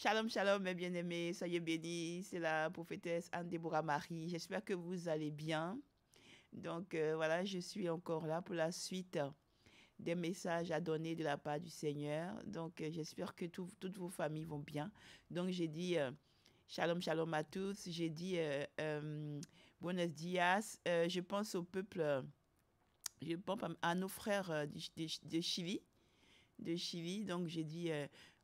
Shalom, shalom, mes bien-aimés, soyez bénis. C'est la prophétesse Anne-Déborah Marie. J'espère que vous allez bien. Donc voilà, je suis encore là pour la suite des messages à donner de la part du Seigneur. Donc j'espère que toutes vos familles vont bien. Donc j'ai dit shalom, shalom à tous. J'ai dit buenos dias. Je pense au peuple, je pense à nos frères de Chili. De Chili. Donc, j'ai dit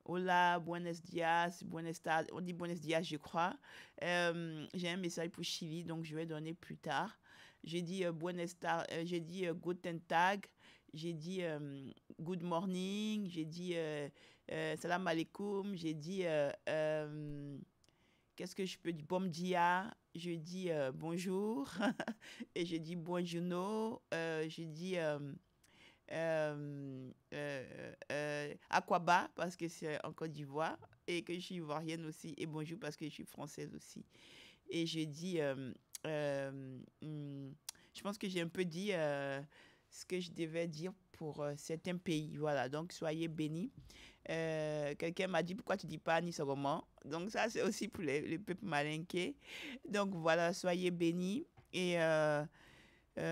hola, buenos dias, buenos tardes. On dit buenos dias, je crois. J'ai un message pour Chili, donc je vais donner plus tard. J'ai dit buenos tardes, j'ai dit guten tag, j'ai dit good morning, j'ai dit salam alaikum, j'ai dit qu'est-ce que je peux dire? Bom dia, je dis bonjour, et je dis bonjour, je dis Aquaba parce que c'est en Côte d'Ivoire et que je suis ivoirienne aussi, et bonjour parce que je suis française aussi. Et je dis, je pense que j'ai un peu dit ce que je devais dire pour certains pays. Voilà, donc soyez bénis. Quelqu'un m'a dit pourquoi tu dis pas ni roman. Donc ça c'est aussi pour les peuples malinqués. Donc voilà, soyez bénis. Et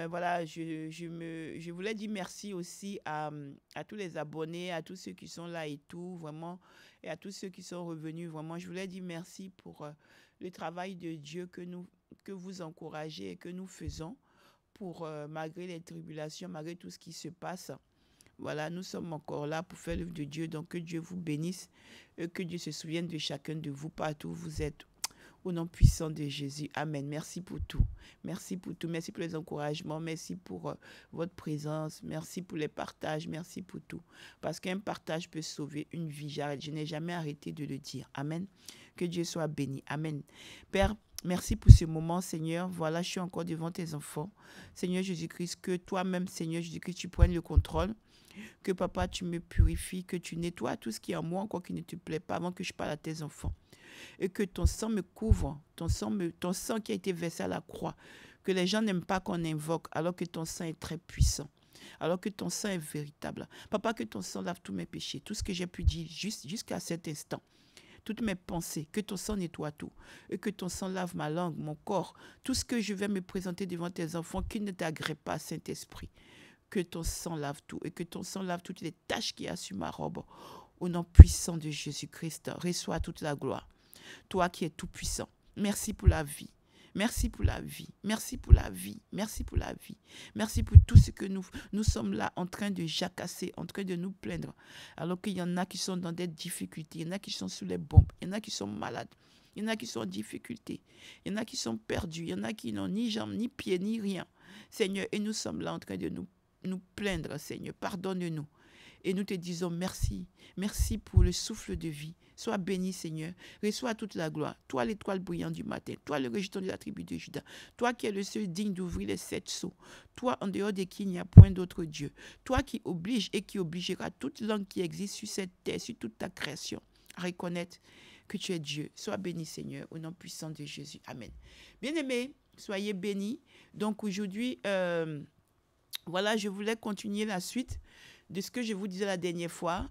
voilà, je voulais dire merci aussi à tous les abonnés, à tous ceux qui sont là et tout, vraiment, et à tous ceux qui sont revenus, vraiment. Je voulais dire merci pour le travail de Dieu que vous encouragez et que nous faisons pour, malgré les tribulations, malgré tout ce qui se passe. Voilà, nous sommes encore là pour faire l'œuvre de Dieu. Donc, que Dieu vous bénisse et que Dieu se souvienne de chacun de vous partout où vous êtes. Au nom puissant de Jésus. Amen. Merci pour tout. Merci pour tout. Merci pour les encouragements. Merci pour votre présence. Merci pour les partages. Merci pour tout. Parce qu'un partage peut sauver une vie. Je n'ai jamais arrêté de le dire. Amen. Que Dieu soit béni. Amen. Père, merci pour ce moment, Seigneur. Voilà, je suis encore devant tes enfants. Seigneur Jésus-Christ, que toi-même, Seigneur Jésus-Christ, tu prennes le contrôle. Que papa, tu me purifies, que tu nettoies tout ce qui est en moi, encore qui ne te plaît pas, avant que je parle à tes enfants. Et que ton sang me couvre, ton sang qui a été versé à la croix, que les gens n'aiment pas qu'on invoque, alors que ton sang est très puissant, alors que ton sang est véritable. Papa, que ton sang lave tous mes péchés, tout ce que j'ai pu dire jusqu'à cet instant, toutes mes pensées, que ton sang nettoie tout, et que ton sang lave ma langue, mon corps, tout ce que je vais me présenter devant tes enfants qui ne t'agrée pas, Saint-Esprit. Que ton sang lave tout, et que ton sang lave toutes les taches qu'il y a sur ma robe. Au nom puissant de Jésus-Christ, reçois toute la gloire. Toi qui es tout puissant, merci pour la vie. Merci pour la vie. Merci pour la vie. Merci pour la vie. Merci pour tout ce que nous sommes là en train de jacasser, en train de nous plaindre. Alors qu'il y en a qui sont dans des difficultés, il y en a qui sont sous les bombes, il y en a qui sont malades, il y en a qui sont en difficulté, il y en a qui sont perdus, il y en a qui n'ont ni jambes, ni pieds, ni rien. Seigneur, et nous sommes là en train de nous plaindre, Seigneur. Pardonne-nous. Et nous te disons merci. Merci pour le souffle de vie. Sois béni, Seigneur. Reçois toute la gloire. Toi, l'étoile brillante du matin. Toi, le rejeton de la tribu de Juda. Toi qui es le seul digne d'ouvrir les 7 sceaux. Toi, en dehors de qui il n'y a point d'autre Dieu. Toi qui obliges et qui obligera toute langue qui existe sur cette terre, sur toute ta création, à reconnaître que tu es Dieu. Sois béni, Seigneur, au nom puissant de Jésus. Amen. Bien-aimés, soyez bénis. Donc aujourd'hui, voilà, je voulais continuer la suite de ce que je vous disais la dernière fois.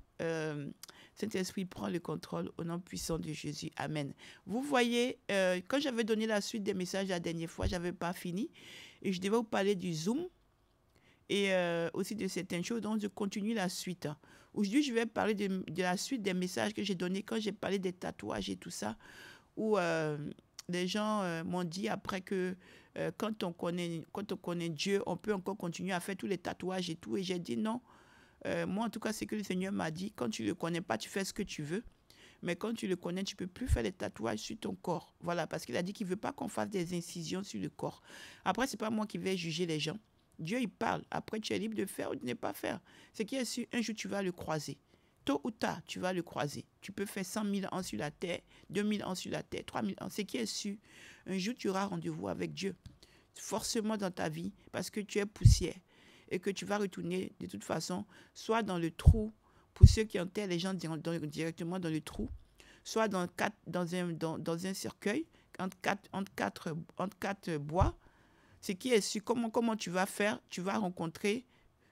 Saint-Esprit prend le contrôle au nom puissant de Jésus. Amen. Vous voyez, quand j'avais donné la suite des messages la dernière fois, je n'avais pas fini. Et je devais vous parler du Zoom et aussi de certaines choses. Donc, je continue la suite. Aujourd'hui, je vais parler de la suite des messages que j'ai donnés quand j'ai parlé des tatouages et tout ça. Où les gens m'ont dit après que quand on connaît Dieu, on peut encore continuer à faire tous les tatouages et tout. Et j'ai dit non. Moi, en tout cas, c'est que le Seigneur m'a dit, quand tu ne le connais pas, tu fais ce que tu veux. Mais quand tu le connais, tu ne peux plus faire les tatouages sur ton corps. Voilà, parce qu'il a dit qu'il ne veut pas qu'on fasse des incisions sur le corps. Après, ce n'est pas moi qui vais juger les gens. Dieu, il parle. Après, tu es libre de faire ou de ne pas faire. Ce qui est sûr, un jour, tu vas le croiser. Tôt ou tard, tu vas le croiser. Tu peux faire 100 000 ans sur la terre, 2 000 ans sur la terre, 3 000 ans. Ce qui est sûr, un jour, tu auras rendez-vous avec Dieu. Forcément dans ta vie, parce que tu es poussière. Et que tu vas retourner de toute façon, soit dans le trou, pour ceux qui enterrent les gens directement dans le trou, soit dans un cercueil, entre quatre bois. Ce qui est sûr, comment tu vas faire, tu vas rencontrer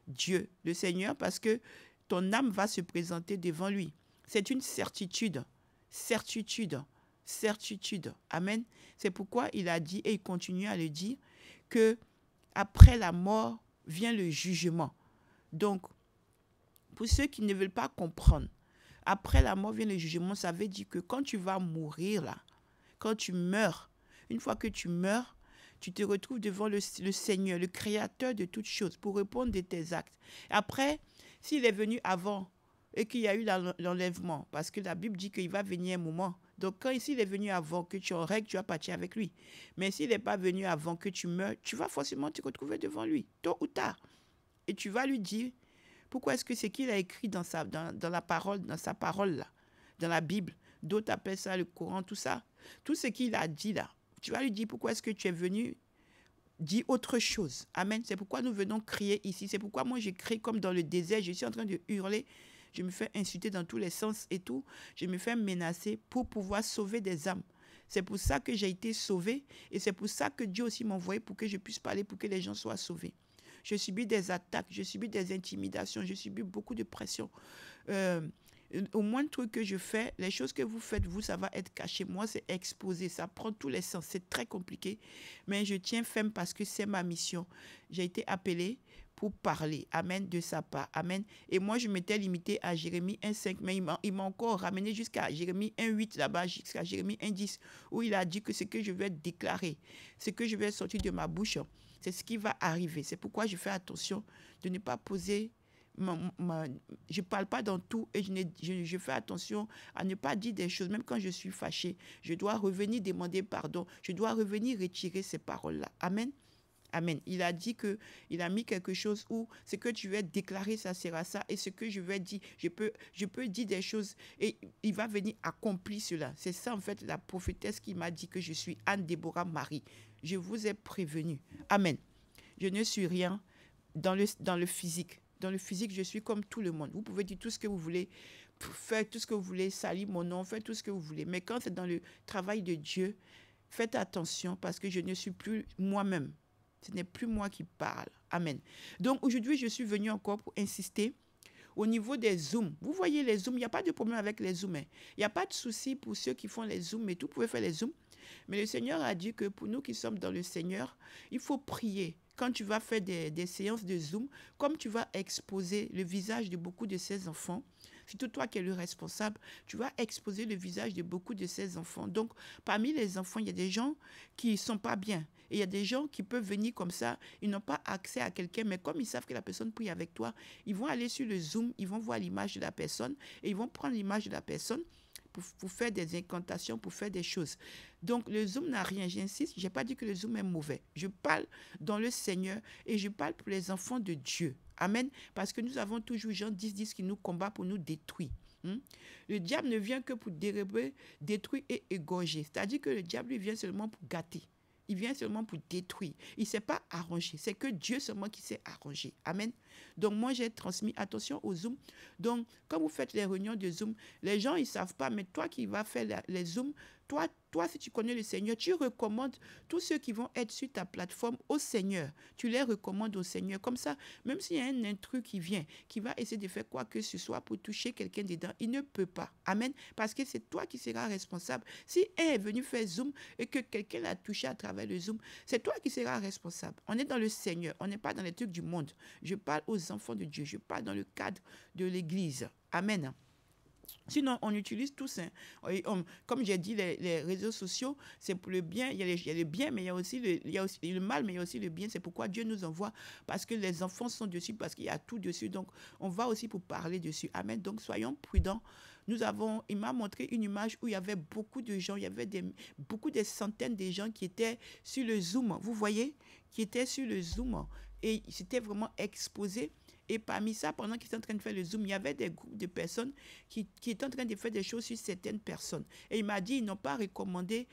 Dieu, le Seigneur, parce que ton âme va se présenter devant lui. C'est une certitude. certitude, certitude. Amen. C'est pourquoi il a dit, et il continue à le dire, que après la mort vient le jugement. Donc, pour ceux qui ne veulent pas comprendre, après la mort vient le jugement, ça veut dire que quand tu vas mourir là, quand tu meurs, une fois que tu meurs, tu te retrouves devant le Seigneur, le Créateur de toutes choses, pour répondre de tes actes. Après, s'il est venu avant et qu'il y a eu l'enlèvement, parce que la Bible dit qu'il va venir un moment. Donc, quand s'il est venu avant que tu en règle, tu vas partir avec lui. Mais s'il n'est pas venu avant que tu meurs, tu vas forcément te retrouver devant lui, tôt ou tard. Et tu vas lui dire, pourquoi est-ce que c'est qu'il a écrit dans sa parole là, dans la Bible, d'autres appellent ça le Coran, tout ça, tout ce qu'il a dit là, tu vas lui dire pourquoi est-ce que tu es venu dire autre chose. Amen. C'est pourquoi nous venons crier ici. C'est pourquoi moi je crie comme dans le désert. Je suis en train de hurler. Je me fais insulter dans tous les sens et tout. Je me fais menacer pour pouvoir sauver des âmes. C'est pour ça que j'ai été sauvé et c'est pour ça que Dieu aussi m'a envoyé pour que je puisse parler, pour que les gens soient sauvés. Je subis des attaques, je subis des intimidations, je subis beaucoup de pression. Au moins truc que je fais, les choses que vous faites, vous, ça va être caché. Moi, c'est exposé, ça prend tous les sens. C'est très compliqué, mais je tiens ferme parce que c'est ma mission. J'ai été appelé pour parler, amen, de sa part, amen. Et moi, je m'étais limité à Jérémie 1,5, mais il m'a encore ramené jusqu'à Jérémie 1,8 là-bas, jusqu'à Jérémie 1,10, où il a dit que ce que je vais déclarer, ce que je vais sortir de ma bouche, c'est ce qui va arriver. C'est pourquoi je fais attention de ne pas poser... je ne parle pas dans tout et je fais attention à ne pas dire des choses. Même quand je suis fâchée, je dois revenir demander pardon. Je dois revenir retirer ces paroles-là. Amen. Amen. Il a dit qu'il a mis quelque chose où ce que tu vas déclarer, ça sera ça. Et ce que je vais dire, je peux dire des choses et il va venir accomplir cela. C'est ça en fait la prophétesse qui m'a dit que je suis Anne-Déborah Marie. Je vous ai prévenu. Amen. Je ne suis rien dans le physique. Dans le physique, je suis comme tout le monde. Vous pouvez dire tout ce que vous voulez, faire tout ce que vous voulez, salir mon nom, faire tout ce que vous voulez. Mais quand c'est dans le travail de Dieu, faites attention parce que je ne suis plus moi-même. Ce n'est plus moi qui parle. Amen. Donc aujourd'hui, je suis venue encore pour insister au niveau des Zooms. Vous voyez les Zooms, il n'y a pas de problème avec les Zooms. Il n'y a pas de souci pour ceux qui font les Zooms et tout. Vous pouvez faire les Zooms. Mais le Seigneur a dit que pour nous qui sommes dans le Seigneur, il faut prier. Quand tu vas faire des séances de Zoom, comme tu vas exposer le visage de beaucoup de ces enfants, surtout toi qui es le responsable, tu vas exposer le visage de beaucoup de ces enfants. Donc, parmi les enfants, il y a des gens qui ne sont pas bien. Et il y a des gens qui peuvent venir comme ça, ils n'ont pas accès à quelqu'un, mais comme ils savent que la personne prie avec toi, ils vont aller sur le Zoom, ils vont voir l'image de la personne et ils vont prendre l'image de la personne pour faire des incantations, pour faire des choses. Donc, le Zoom n'a rien, j'insiste, je n'ai pas dit que le Zoom est mauvais. Je parle dans le Seigneur et je parle pour les enfants de Dieu. Amen. Parce que nous avons toujours Jean 10 qui nous combat pour nous détruire. Le diable ne vient que pour dérober, détruire et égorger. C'est-à-dire que le diable, il vient seulement pour gâter. Il vient seulement pour détruire. Il ne s'est pas arrangé. C'est que Dieu seulement qui s'est arrangé. Amen. Donc, moi, j'ai transmis attention au Zoom. Donc, quand vous faites les réunions de Zoom, les gens, ils ne savent pas, mais toi qui vas faire les Zooms, toi, si tu connais le Seigneur, tu recommandes tous ceux qui vont être sur ta plateforme au Seigneur. Tu les recommandes au Seigneur. Comme ça, même s'il y a un intrus qui vient, qui va essayer de faire quoi que ce soit pour toucher quelqu'un dedans, il ne peut pas. Amen. Parce que c'est toi qui seras responsable. Si un est venu faire Zoom et que quelqu'un l'a touché à travers le Zoom, c'est toi qui seras responsable. On est dans le Seigneur. On n'est pas dans les trucs du monde. Je parle aux enfants de Dieu. Je parle dans le cadre de l'Église. Amen. Sinon, on utilise tous, comme j'ai dit, les réseaux sociaux, c'est pour le bien. Il y a le bien, mais il y a aussi le mal, mais il y a aussi le bien. C'est pourquoi Dieu nous envoie, parce que les enfants sont dessus, parce qu'il y a tout dessus. Donc, on va aussi pour parler dessus. Amen. Donc, soyons prudents. Il m'a montré une image où il y avait beaucoup de gens, il y avait des centaines de gens qui étaient sur le Zoom. Vous voyez, qui étaient sur le Zoom et c'était vraiment exposé. Et parmi ça, pendant qu'ils étaient en train de faire le Zoom, il y avait des groupes de personnes qui étaient en train de faire des choses sur certaines personnes. Et il m'a dit, ils n'ont pas recommandé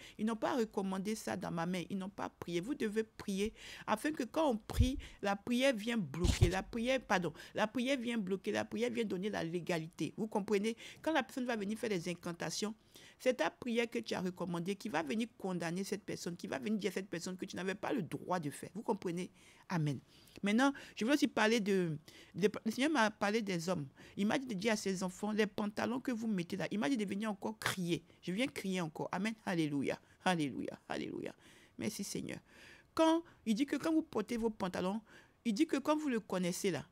ça dans ma main. Ils n'ont pas prié. Vous devez prier afin que quand on prie, la prière vient bloquer. La prière vient bloquer. La prière vient donner la légalité. Vous comprenez? Quand la personne va venir faire des incantations, c'est ta prière que tu as recommandée qui va venir condamner cette personne, qui va venir dire à cette personne que tu n'avais pas le droit de faire. Vous comprenez? Amen. Maintenant, je veux aussi parler Le Seigneur m'a parlé des hommes. Il m'a dit de dire à ses enfants, les pantalons que vous mettez là, il m'a dit de venir encore crier. Je viens crier encore. Amen. Alléluia. Alléluia. Alléluia. Merci Seigneur. Il dit que quand vous portez vos pantalons, il dit que quand vous le connaissez là,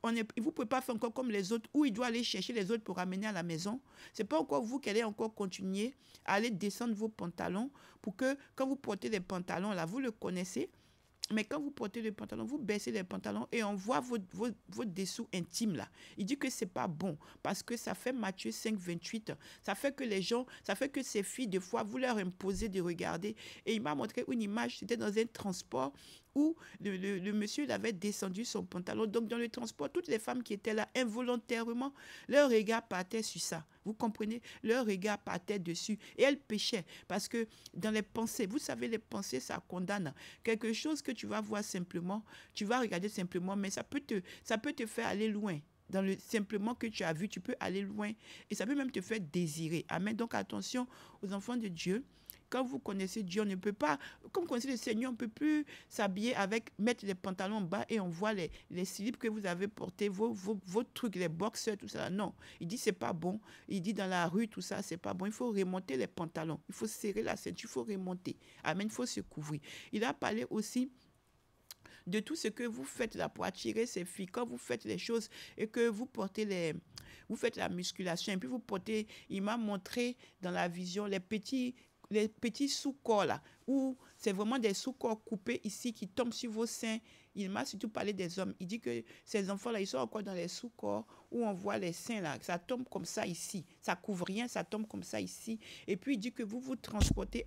vous ne pouvez pas faire encore comme les autres, où il doit aller chercher les autres pour ramener à la maison. Ce n'est pas encore vous qui allez encore continuer à aller descendre vos pantalons pour que quand vous portez les pantalons là, vous le connaissez. Mais quand vous portez les pantalons, vous baissez les pantalons et on voit vos dessous intimes là. Il dit que c'est pas bon parce que ça fait Matthieu 5, 28. Ça fait que ces filles, des fois, vous leur imposez de regarder. Et il m'a montré une image, c'était dans un transport où le monsieur il avait descendu son pantalon. Donc, dans le transport, toutes les femmes qui étaient là, involontairement, leur regard partait sur ça. Vous comprenez? Leur regard partait dessus. Et elles péchaient parce que dans les pensées, vous savez, les pensées, ça condamne. Quelque chose que tu vas voir simplement, tu vas regarder simplement, mais ça peut te faire aller loin. Dans le simplement que tu as vu, tu peux aller loin. Et ça peut même te faire désirer. Amen. Donc, attention aux enfants de Dieu. Quand vous connaissez Dieu, on ne peut pas, comme vous connaissez le Seigneur, on ne peut plus s'habiller mettre les pantalons bas et on voit les slips que vous avez portés, vos trucs, les boxers, tout ça. Non, il dit c'est pas bon. Il dit dans la rue, tout ça, c'est pas bon. Il faut remonter les pantalons. Il faut serrer la ceinture, il faut remonter. Amen, il faut se couvrir. Il a parlé aussi de tout ce que vous faites là pour attirer ces filles. Quand vous faites les choses et que vous faites la musculation et puis vous portez, il m'a montré dans la vision les petits sous-corps là, où c'est vraiment des sous-corps coupés ici qui tombent sur vos seins. Il m'a surtout parlé des hommes. Il dit que ces enfants-là, ils sont encore dans les sous-corps où on voit les seins là. Ça tombe comme ça ici. Ça couvre rien, ça tombe comme ça ici. Et puis il dit que vous vous transportez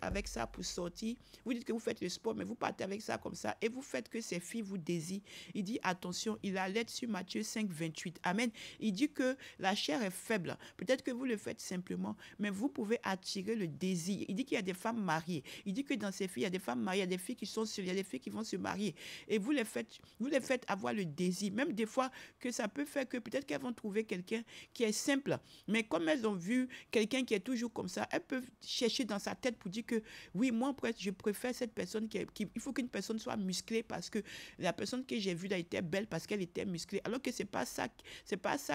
avec ça pour sortir. Vous dites que vous faites le sport, mais vous partez avec ça comme ça. Et vous faites que ces filles vous désirent. Il dit attention, il a l'aide sur Matthieu 5, 28. Amen. Il dit que la chair est faible. Peut-être que vous le faites simplement, mais vous pouvez attirer le désir. Il dit qu'il y a des femmes mariées. Il dit que dans ces filles, il y a des femmes mariées, il y a des filles qui sont seules, il y a des filles qui vont se marier. Et vous les faites avoir le désir. Même des fois que ça peut faire que peut-être qu'elles vont trouver quelqu'un qui est simple. Mais comme elles ont vu quelqu'un qui est toujours comme ça, elles peuvent chercher dans sa tête pour dire que oui, moi, je préfère cette personne il faut qu'une personne soit musclée parce que la personne que j'ai vue là était belle parce qu'elle était musclée. Alors que c'est pas ça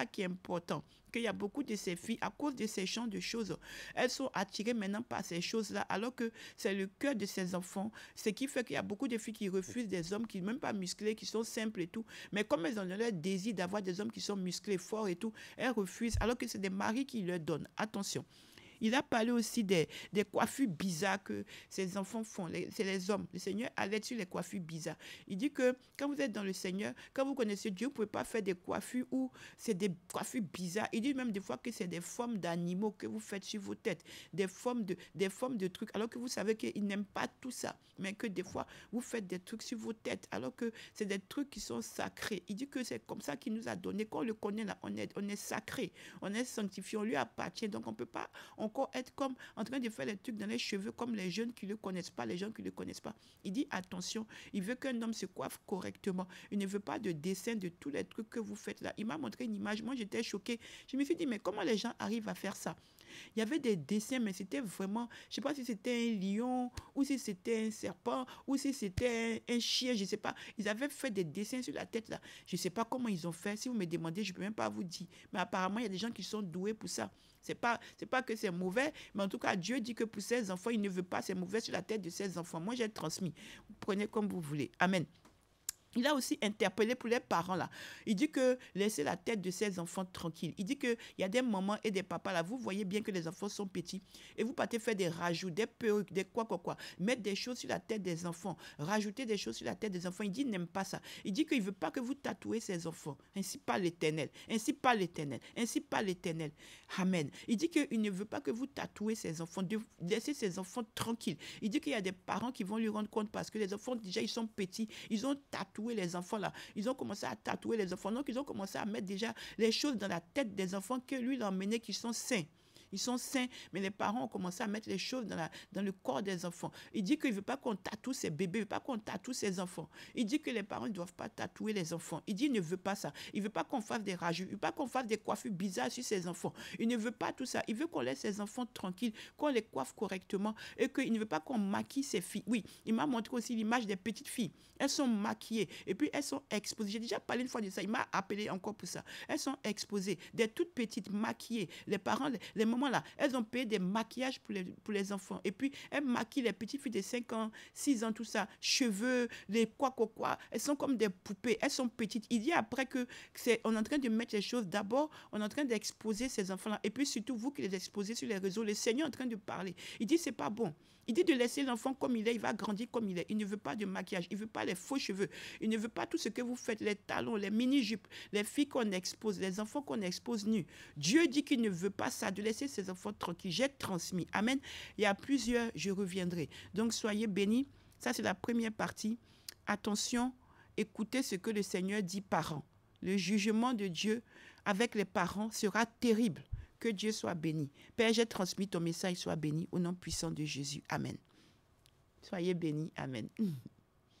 qui est important. Qu'il y a beaucoup de ces filles, à cause de ces genres de choses, elles sont attirées maintenant par ces choses-là, alors que c'est le cœur de ces enfants. Ce qui fait qu'il y a beaucoup de filles qui refusent des hommes qui ne sont même pas musclés, qui sont simples et tout. Mais comme elles ont leur désir d'avoir des hommes qui sont musclés, forts et tout, elles refusent, alors que c'est des maris qui leur donnent. Attention. Il a parlé aussi des coiffures bizarres que ces enfants font. C'est les hommes. Le Seigneur allait sur les coiffures bizarres. Il dit que quand vous êtes dans le Seigneur, quand vous connaissez Dieu, vous ne pouvez pas faire des coiffures où c'est des coiffures bizarres. Il dit même des fois que c'est des formes d'animaux que vous faites sur vos têtes, des formes de trucs, alors que vous savez qu'ils n'aiment pas tout ça, mais que des fois, vous faites des trucs sur vos têtes, alors que c'est des trucs qui sont sacrés. Il dit que c'est comme ça qu'il nous a donné. Quand on le connaît là, on est sacré, on est sanctifié, on lui appartient. Donc on ne peut pas encore être comme en train de faire les trucs dans les cheveux comme les jeunes qui ne le connaissent pas, les gens qui ne le connaissent pas. Il dit attention, il veut qu'un homme se coiffe correctement. Il ne veut pas de dessin de tous les trucs que vous faites là. Il m'a montré une image, moi j'étais choquée. Je me suis dit mais comment les gens arrivent à faire ça? Il y avait des dessins, mais c'était vraiment, je ne sais pas si c'était un lion, ou si c'était un serpent, ou si c'était un chien, je ne sais pas. Ils avaient fait des dessins sur la tête là. Je ne sais pas comment ils ont fait. Si vous me demandez, je ne peux même pas vous dire. Mais apparemment, il y a des gens qui sont doués pour ça. C'est pas que c'est mauvais, mais en tout cas, Dieu dit que pour ses enfants, il ne veut pas, c'est mauvais sur la tête de ses enfants. Moi, j'ai transmis. Vous prenez comme vous voulez. Amen. Il a aussi interpellé pour les parents là. Il dit que laissez la tête de ses enfants tranquille. Il dit qu'il y a des mamans et des papas là. Vous voyez bien que les enfants sont petits et vous partez faire des rajouts, des perruques, des quoi. Mettre des choses sur la tête des enfants, rajouter des choses sur la tête des enfants. Il dit qu'il n'aime pas ça. Il dit qu'il ne veut pas que vous tatouez ses enfants. Ainsi pas l'Éternel. Ainsi pas l'Éternel. Ainsi pas l'Éternel. Amen. Il dit qu'il ne veut pas que vous tatouez ses enfants. De laisser ses enfants tranquilles. Il dit qu'il y a des parents qui vont lui rendre compte parce que les enfants déjà ils sont petits. Ils ont tatoué les enfants là, ils ont commencé à tatouer les enfants, donc ils ont commencé à mettre déjà les choses dans la tête des enfants que lui l'emmenait qui sont sains. ils sont sains, mais les parents ont commencé à mettre les choses dans le corps des enfants. Il dit qu'il ne veut pas qu'on tatoue ses bébés, il ne veut pas qu'on tatoue ses enfants. Il dit que les parents ne doivent pas tatouer les enfants. Il dit qu'il ne veut pas ça. Il ne veut pas qu'on fasse des rageux, il ne veut pas qu'on fasse des coiffures bizarres sur ses enfants. Il ne veut pas tout ça. Il veut qu'on laisse ses enfants tranquilles, qu'on les coiffe correctement et qu'il ne veut pas qu'on maquille ses filles. Oui, il m'a montré aussi l'image des petites filles. Elles sont maquillées et puis elles sont exposées. J'ai déjà parlé une fois de ça. Il m'a appelé encore pour ça. Elles sont exposées, des toutes petites maquillées. Les parents, les mamans là, elles ont payé des maquillages pour les enfants. Et puis elles maquillent les petites filles de 5 ans, 6 ans, tout ça. Cheveux, les quoi. Elles sont comme des poupées. Elles sont petites. Il dit après que on est en train de mettre les choses. D'abord, on est en train d'exposer ces enfants-là. Et puis surtout, vous qui les exposez sur les réseaux, le Seigneur est en train de parler. Il dit c'est pas bon. Il dit de laisser l'enfant comme il est, il va grandir comme il est. Il ne veut pas de maquillage, il ne veut pas les faux cheveux, il ne veut pas tout ce que vous faites, les talons, les mini-jupes, les filles qu'on expose, les enfants qu'on expose nus. Dieu dit qu'il ne veut pas ça, de laisser ses enfants tranquilles. J'ai transmis. Amen. Il y a plusieurs, je reviendrai. Donc soyez bénis. Ça, c'est la première partie. Attention, écoutez ce que le Seigneur dit parents. Le jugement de Dieu avec les parents sera terrible. Que Dieu soit béni. Père, j'ai transmis ton message, sois béni au nom puissant de Jésus. Amen. Soyez bénis. Amen.